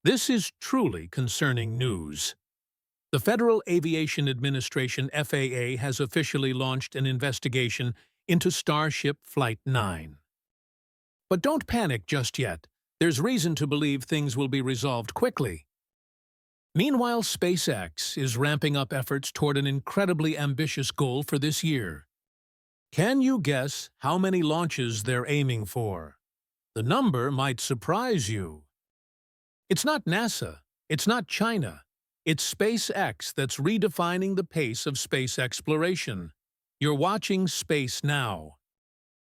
This is truly concerning news. The Federal Aviation Administration (FAA) has officially launched an investigation into Starship Flight 9. But don't panic just yet. There's reason to believe things will be resolved quickly. Meanwhile, SpaceX is ramping up efforts toward an incredibly ambitious goal for this year. Can you guess how many launches they're aiming for? The number might surprise you. It's not NASA, it's not China, it's SpaceX that's redefining the pace of space exploration. You're watching Space Now.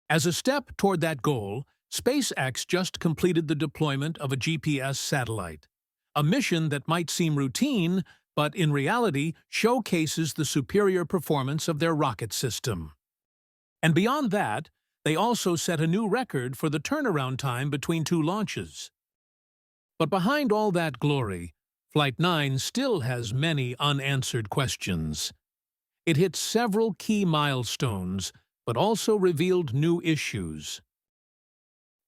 As a step toward that goal, SpaceX just completed the deployment of a GPS satellite, a mission that might seem routine, but in reality showcases the superior performance of their rocket system. And beyond that, they also set a new record for the turnaround time between two launches. But behind all that glory, Flight 9 still has many unanswered questions. It hit several key milestones, but also revealed new issues.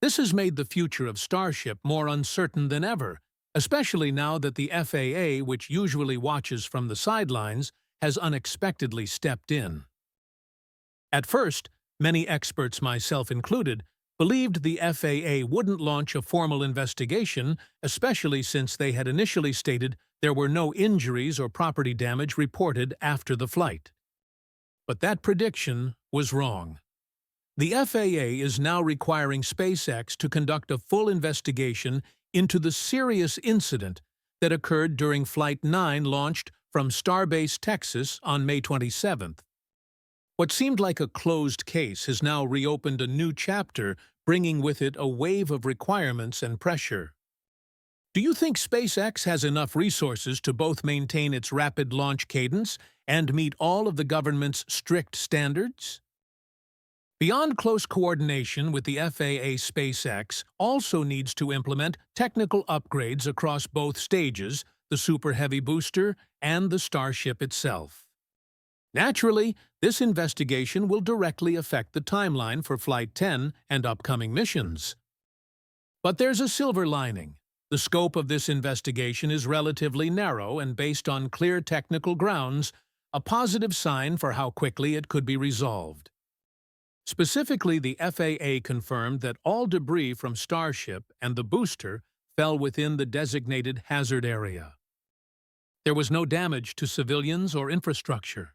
This has made the future of Starship more uncertain than ever, especially now that the FAA, which usually watches from the sidelines, has unexpectedly stepped in. At first, many experts, myself included, believed the FAA wouldn't launch a formal investigation, especially since they had initially stated there were no injuries or property damage reported after the flight. But that prediction was wrong. The FAA is now requiring SpaceX to conduct a full investigation into the serious incident that occurred during Flight 9 launched from Starbase, Texas on May 27th. What seemed like a closed case has now reopened a new chapter, bringing with it a wave of requirements and pressure. Do you think SpaceX has enough resources to both maintain its rapid launch cadence and meet all of the government's strict standards? Beyond close coordination with the FAA, SpaceX also needs to implement technical upgrades across both stages, the Super Heavy booster and the Starship itself. Naturally, this investigation will directly affect the timeline for Flight 10 and upcoming missions. But there's a silver lining. The scope of this investigation is relatively narrow and based on clear technical grounds, a positive sign for how quickly it could be resolved. Specifically, the FAA confirmed that all debris from Starship and the booster fell within the designated hazard area. There was no damage to civilians or infrastructure.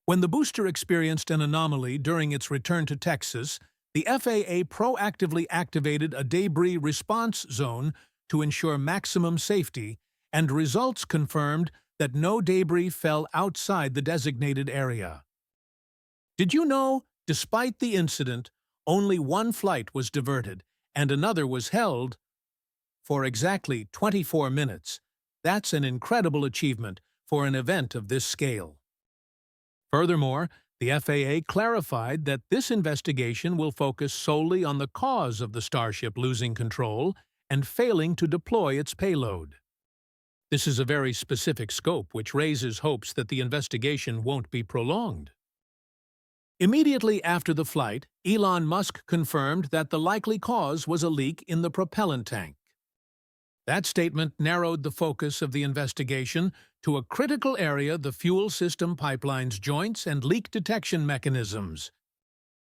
When the booster experienced an anomaly during its return to Texas, the FAA proactively activated a debris response zone to ensure maximum safety, and results confirmed that no debris fell outside the designated area. Did you know, despite the incident, only one flight was diverted and another was held for exactly 24 minutes? That's an incredible achievement for an event of this scale. Furthermore, the FAA clarified that this investigation will focus solely on the cause of the Starship losing control and failing to deploy its payload. This is a very specific scope, which raises hopes that the investigation won't be prolonged. Immediately after the flight, Elon Musk confirmed that the likely cause was a leak in the propellant tank. That statement narrowed the focus of the investigation to a critical area: the fuel system pipeline's joints and leak detection mechanisms.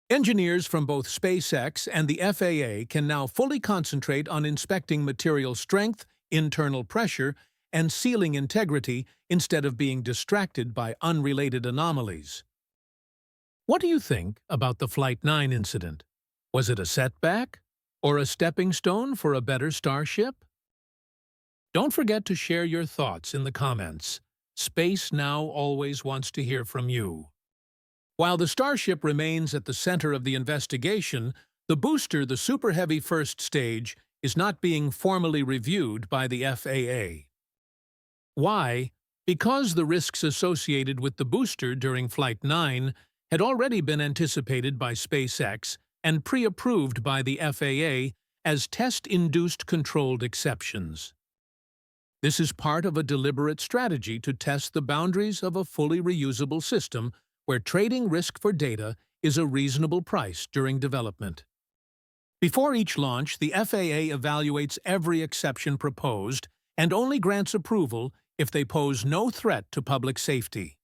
Engineers from both SpaceX and the FAA can now fully concentrate on inspecting material strength, internal pressure, and sealing integrity instead of being distracted by unrelated anomalies. What do you think about the Flight 9 incident? Was it a setback or a stepping stone for a better Starship? Don't forget to share your thoughts in the comments. Space Now always wants to hear from you. While the Starship remains at the center of the investigation, the booster, the Super Heavy first stage, is not being formally reviewed by the FAA. Why? Because the risks associated with the booster during Flight 9 had already been anticipated by SpaceX and pre-approved by the FAA as test-induced controlled exceptions. This is part of a deliberate strategy to test the boundaries of a fully reusable system where trading risk for data is a reasonable price during development. Before each launch, the FAA evaluates every exception proposed and only grants approval if they pose no threat to public safety.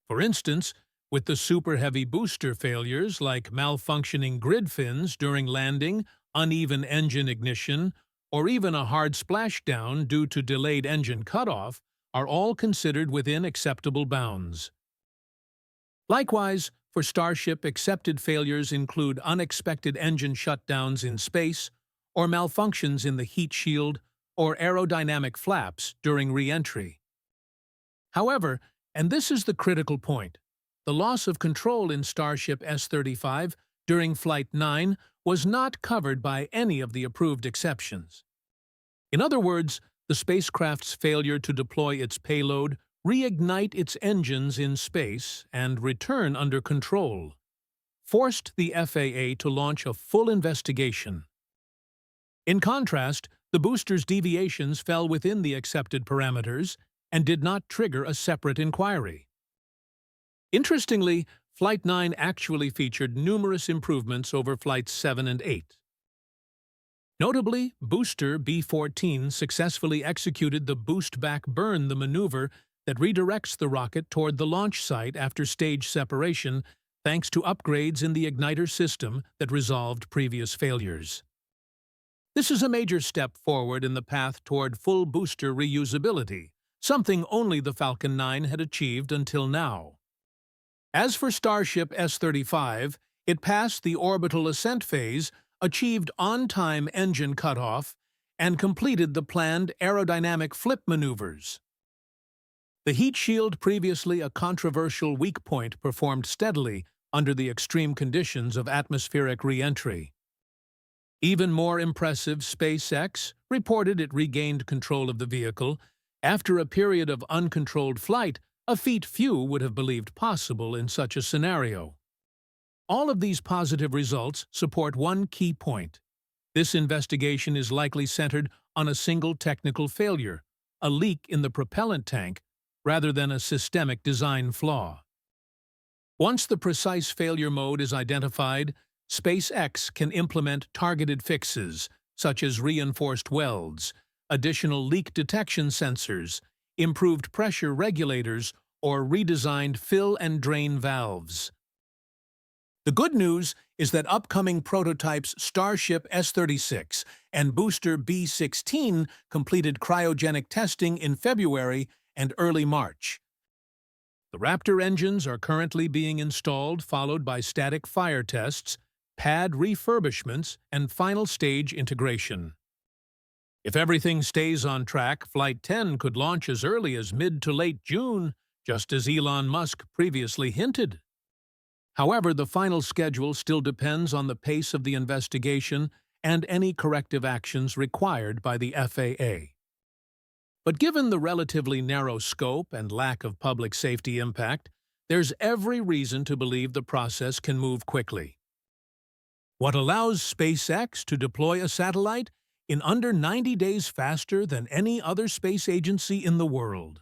For instance, with the Super Heavy booster failures like malfunctioning grid fins during landing, uneven engine ignition, or even a hard splashdown due to delayed engine cutoff, are all considered within acceptable bounds. Likewise, for Starship, accepted failures include unexpected engine shutdowns in space, or malfunctions in the heat shield or aerodynamic flaps during re-entry. However, and this is the critical point, the loss of control in Starship S-35 during Flight 9 was not covered by any of the approved exceptions. In other words, the spacecraft's failure to deploy its payload, reignite its engines in space, and return under control forced the FAA to launch a full investigation. In contrast, the booster's deviations fell within the accepted parameters and did not trigger a separate inquiry. Interestingly, Flight 9 actually featured numerous improvements over Flights 7 and 8. Notably, booster B-14 successfully executed the boost-back burn the maneuver that redirects the rocket toward the launch site after stage separation thanks to upgrades in the igniter system that resolved previous failures. This is a major step forward in the path toward full booster reusability, something only the Falcon 9 had achieved until now. As for Starship S-35, it passed the orbital ascent phase, achieved on-time engine cutoff, and completed the planned aerodynamic flip maneuvers. The heat shield, previously a controversial weak point, performed steadily under the extreme conditions of atmospheric re-entry. Even more impressive, SpaceX reported it regained control of the vehicle after a period of uncontrolled flight, a feat few would have believed possible in such a scenario. All of these positive results support one key point. This investigation is likely centered on a single technical failure, a leak in the propellant tank, rather than a systemic design flaw. Once the precise failure mode is identified, SpaceX can implement targeted fixes, such as reinforced welds, additional leak detection sensors, improved pressure regulators, or redesigned fill and drain valves. The good news is that upcoming prototypes Starship S-36 and booster B-16 completed cryogenic testing in February and early March. The Raptor engines are currently being installed, followed by static fire tests, pad refurbishments, and final stage integration. If everything stays on track, Flight 10 could launch as early as mid to late June, just as Elon Musk previously hinted. However, the final schedule still depends on the pace of the investigation and any corrective actions required by the FAA. But given the relatively narrow scope and lack of public safety impact, there's every reason to believe the process can move quickly. What allows SpaceX to deploy a satellite in under 90 days faster than any other space agency in the world?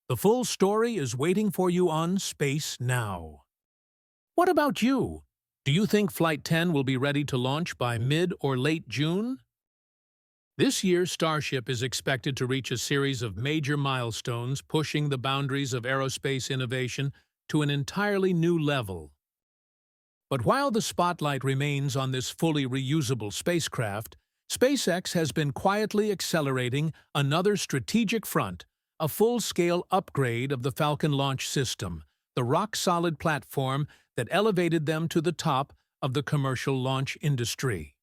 The full story is waiting for you on Space Now. What about you? Do you think Flight 10 will be ready to launch by mid or late June? This year, Starship is expected to reach a series of major milestones, pushing the boundaries of aerospace innovation to an entirely new level. But while the spotlight remains on this fully reusable spacecraft, SpaceX has been quietly accelerating another strategic front, a full-scale upgrade of the Falcon launch system, the rock-solid platform that elevated them to the top of the commercial launch industry.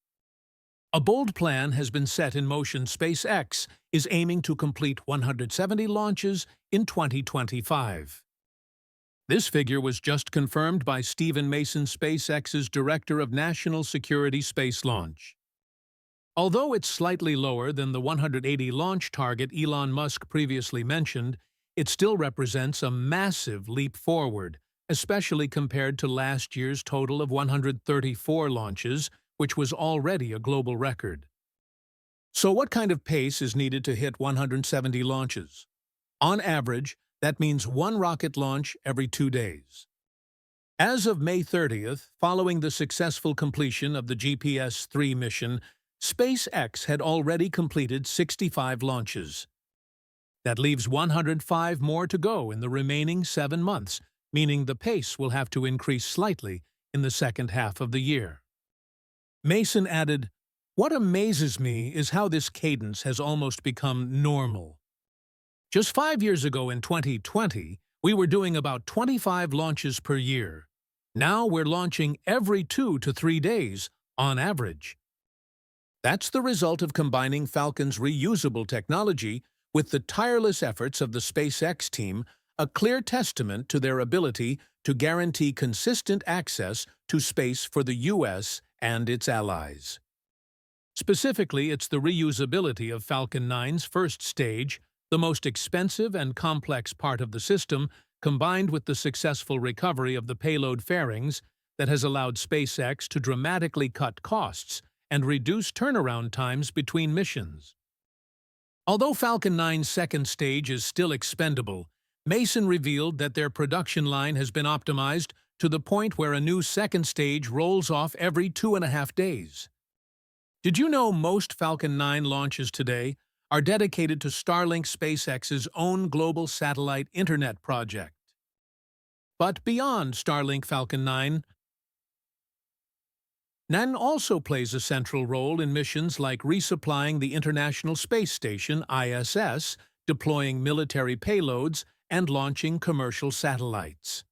A bold plan has been set in motion. SpaceX is aiming to complete 170 launches in 2025. This figure was just confirmed by Stephen Mason, SpaceX's Director of National Security Space Launch. Although it's slightly lower than the 180 launch target Elon Musk previously mentioned, it still represents a massive leap forward, especially compared to last year's total of 134 launches, which was already a global record. So what kind of pace is needed to hit 170 launches? On average, that means one rocket launch every 2 days. As of May 30th, following the successful completion of the GPS-3 mission, SpaceX had already completed 65 launches. That leaves 105 more to go in the remaining 7 months, meaning the pace will have to increase slightly in the second half of the year. Mason added, "What amazes me is how this cadence has almost become normal. Just 5 years ago in 2020, we were doing about 25 launches per year. Now we're launching every 2 to 3 days, on average." That's the result of combining Falcon's reusable technology with the tireless efforts of the SpaceX team, a clear testament to their ability to guarantee consistent access to space for the U.S. and its allies. Specifically, it's the reusability of Falcon 9's first stage, the most expensive and complex part of the system, combined with the successful recovery of the payload fairings, that has allowed SpaceX to dramatically cut costs and reduce turnaround times between missions. Although Falcon 9's second stage is still expendable, Mason revealed that their production line has been optimized to the point where a new second stage rolls off every 2.5 days. Did you know most Falcon 9 launches today are dedicated to Starlink SpaceX's own global satellite internet project? But beyond Starlink Falcon 9, NAN also plays a central role in missions like resupplying the International Space Station, ISS, deploying military payloads, and launching commercial satellites.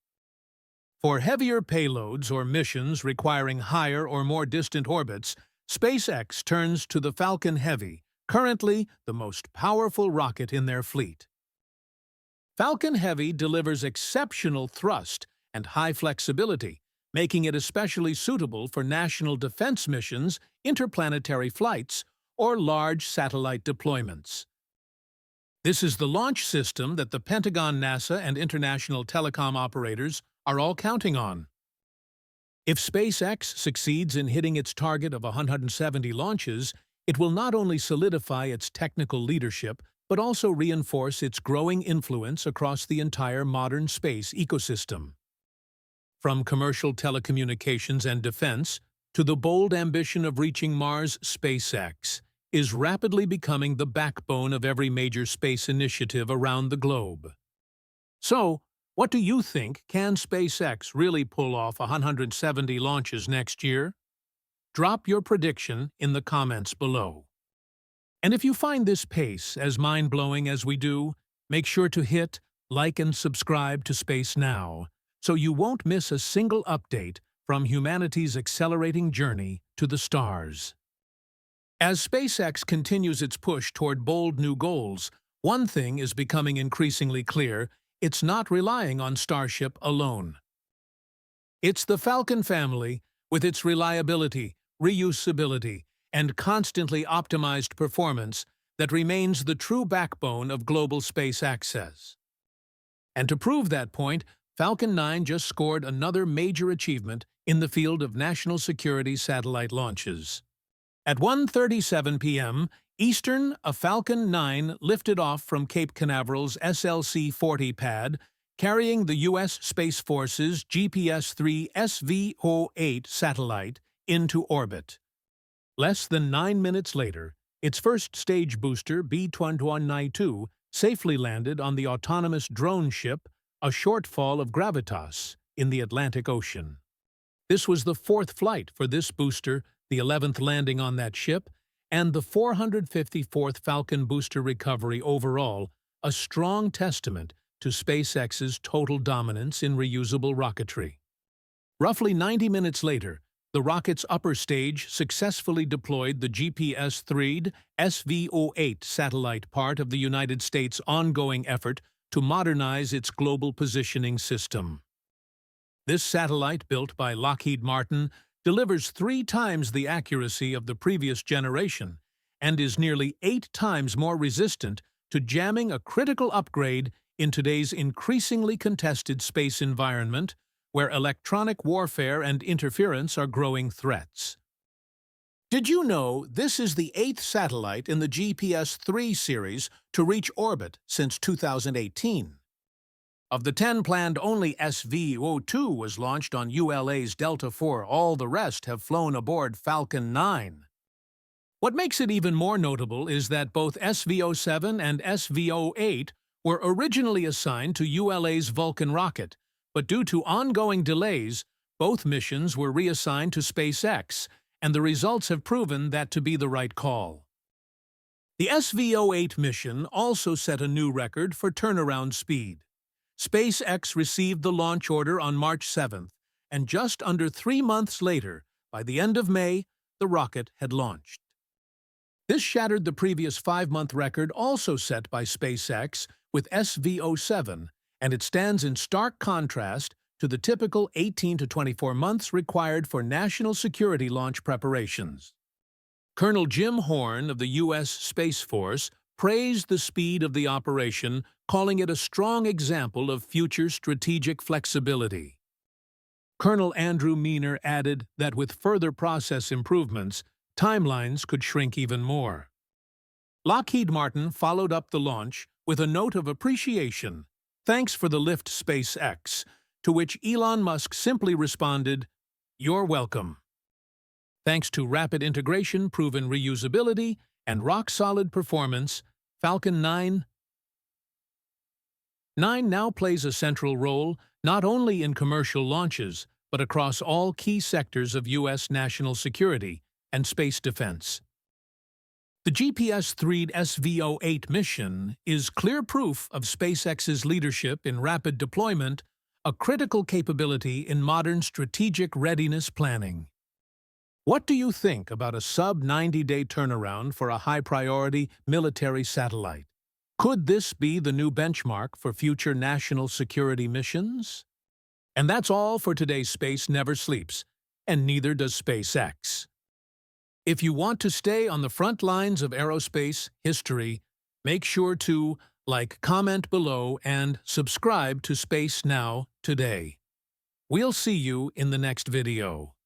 For heavier payloads or missions requiring higher or more distant orbits, SpaceX turns to the Falcon Heavy, currently the most powerful rocket in their fleet. Falcon Heavy delivers exceptional thrust and high flexibility, making it especially suitable for national defense missions, interplanetary flights, or large satellite deployments. This is the launch system that the Pentagon, NASA, and international telecom operators are all counting on. If SpaceX succeeds in hitting its target of 170 launches, it will not only solidify its technical leadership, but also reinforce its growing influence across the entire modern space ecosystem. From commercial telecommunications and defense to the bold ambition of reaching Mars, SpaceX is rapidly becoming the backbone of every major space initiative around the globe. So, what do you think? Can SpaceX really pull off 170 launches next year? Drop your prediction in the comments below. And if you find this pace as mind-blowing as we do, make sure to hit like and subscribe to Space Now, so you won't miss a single update from humanity's accelerating journey to the stars. As SpaceX continues its push toward bold new goals, one thing is becoming increasingly clear: it's not relying on Starship alone. It's the Falcon family, with its reliability, reusability, and constantly optimized performance, that remains the true backbone of global space access. And to prove that point, Falcon 9 just scored another major achievement in the field of national security satellite launches. At 1:37 p.m. Eastern, a Falcon 9 lifted off from Cape Canaveral's SLC-40 pad, carrying the U.S. Space Force's GPS-3 SV-08 satellite into orbit. Less than 9 minutes later, its first stage booster, B-2192, safely landed on the autonomous drone ship, a shortfall of Gravitas, in the Atlantic Ocean. This was the 4th flight for this booster, the 11th landing on that ship, and the 454th Falcon booster recovery overall, a strong testament to SpaceX's total dominance in reusable rocketry. Roughly 90 minutes later, the rocket's upper stage successfully deployed the GPS-3 SV-08 satellite, part of the United States' ongoing effort to modernize its global positioning system. This satellite, built by Lockheed Martin, delivers 3 times the accuracy of the previous generation and is nearly 8 times more resistant to jamming, a critical upgrade in today's increasingly contested space environment, where electronic warfare and interference are growing threats. Did you know this is the 8th satellite in the GPS-3 series to reach orbit since 2018? Of the 10 planned, only SV-02 was launched on ULA's Delta IV. All the rest have flown aboard Falcon 9. What makes it even more notable is that both SV-07 and SV-08 were originally assigned to ULA's Vulcan rocket, but due to ongoing delays, both missions were reassigned to SpaceX, and the results have proven that to be the right call. The SV-08 mission also set a new record for turnaround speed. SpaceX received the launch order on March 7th, and just under 3 months later, by the end of May, the rocket had launched. This shattered the previous 5-month record also set by SpaceX with SV-07, and it stands in stark contrast to the typical 18 to 24 months required for national security launch preparations. Colonel Jim Horn of the U.S. Space Force praised the speed of the operation, calling it a strong example of future strategic flexibility. Colonel Andrew Meaner added that with further process improvements, timelines could shrink even more. Lockheed Martin followed up the launch with a note of appreciation. "Thanks for the lift, SpaceX," to which Elon Musk simply responded, "You're welcome." Thanks to rapid integration, proven reusability, and rock-solid performance, Falcon 9 now plays a central role not only in commercial launches, but across all key sectors of U.S. national security and space defense. The GPS-3 SV-08 mission is clear proof of SpaceX's leadership in rapid deployment, a critical capability in modern strategic readiness planning. What do you think about a sub-90-day turnaround for a high-priority military satellite? Could this be the new benchmark for future national security missions? And that's all for today's Space Never Sleeps, and neither does SpaceX. If you want to stay on the front lines of aerospace history, make sure to like, comment below, and subscribe to Space Now today. We'll see you in the next video.